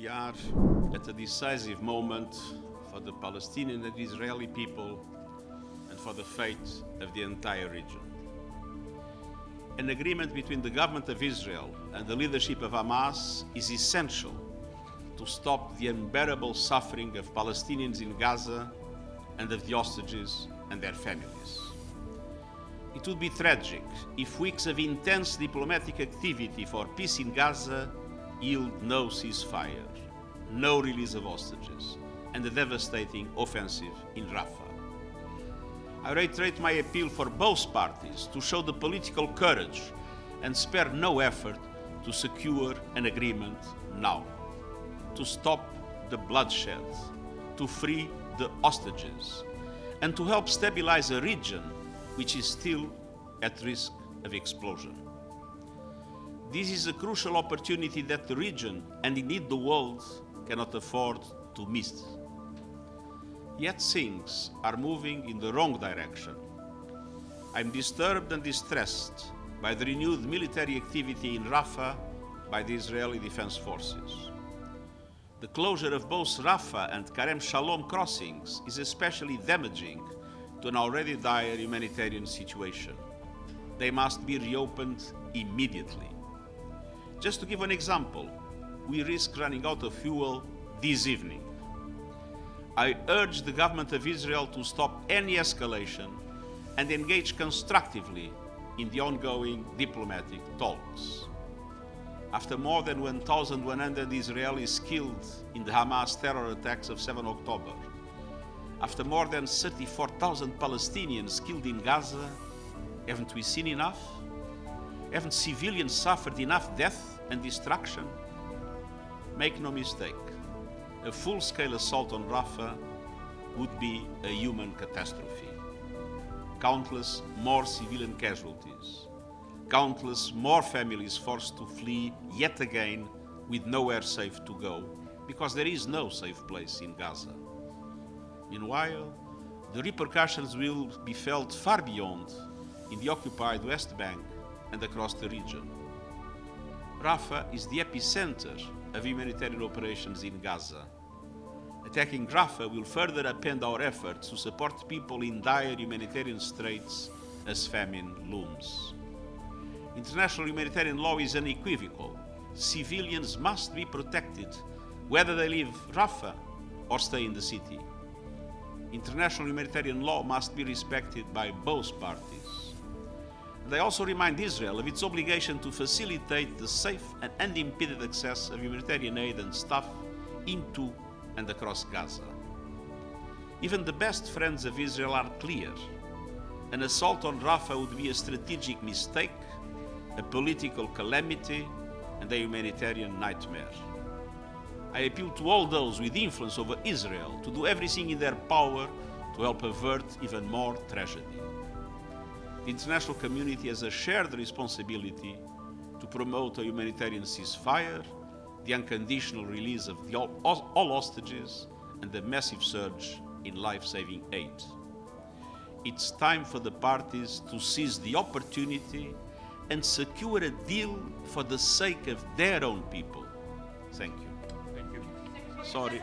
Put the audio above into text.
We are at a decisive moment for the Palestinian and Israeli people and for the fate of the entire region. An agreement between the government of Israel and the leadership of Hamas is essential to stop the unbearable suffering of Palestinians in Gaza and of the hostages and their families. It would be tragic if weeks of intense diplomatic activity for peace in Gaza yield no ceasefire, no release of hostages, and a devastating offensive in Rafah. I reiterate my appeal for both parties to show the political courage and spare no effort to secure an agreement now, to stop the bloodshed, to free the hostages, and to help stabilize a region which is still at risk of explosion. This is a crucial opportunity that the region, and indeed the world, cannot afford to miss. Yet things are moving in the wrong direction. I'm disturbed and distressed by the renewed military activity in Rafah by the Israeli Defense Forces. The closure of both Rafah and Karem Shalom crossings is especially damaging to an already dire humanitarian situation. They must be reopened immediately. Just to give an example, we risk running out of fuel this evening. I urge the government of Israel to stop any escalation and engage constructively in the ongoing diplomatic talks. After more than 1,100 Israelis killed in the Hamas terror attacks of 7 October, after more than 34,000 Palestinians killed in Gaza, haven't we seen enough? Haven't civilians suffered enough death and destruction? Make no mistake, a full-scale assault on Rafah would be a human catastrophe. Countless more civilian casualties, countless more families forced to flee yet again with nowhere safe to go, because there is no safe place in Gaza. Meanwhile, the repercussions will be felt far beyond in the occupied West Bank and across the region. Rafah is the epicenter of humanitarian operations in Gaza. Attacking Rafah will further upend our efforts to support people in dire humanitarian straits as famine looms. International humanitarian law is unequivocal. Civilians must be protected, whether they leave Rafah or stay in the city. International humanitarian law must be respected by both parties. And I also remind Israel of its obligation to facilitate the safe and unimpeded access of humanitarian aid and staff into and across Gaza. Even the best friends of Israel are clear. An assault on Rafah would be a strategic mistake, a political calamity, and a humanitarian nightmare. I appeal to all those with influence over Israel to do everything in their power to help avert even more tragedy. The international community has a shared responsibility to promote a humanitarian ceasefire, the unconditional release of all hostages, and the massive surge in life-saving aid. It's time for the parties to seize the opportunity and secure a deal for the sake of their own people. Thank you. Thank you. Sorry.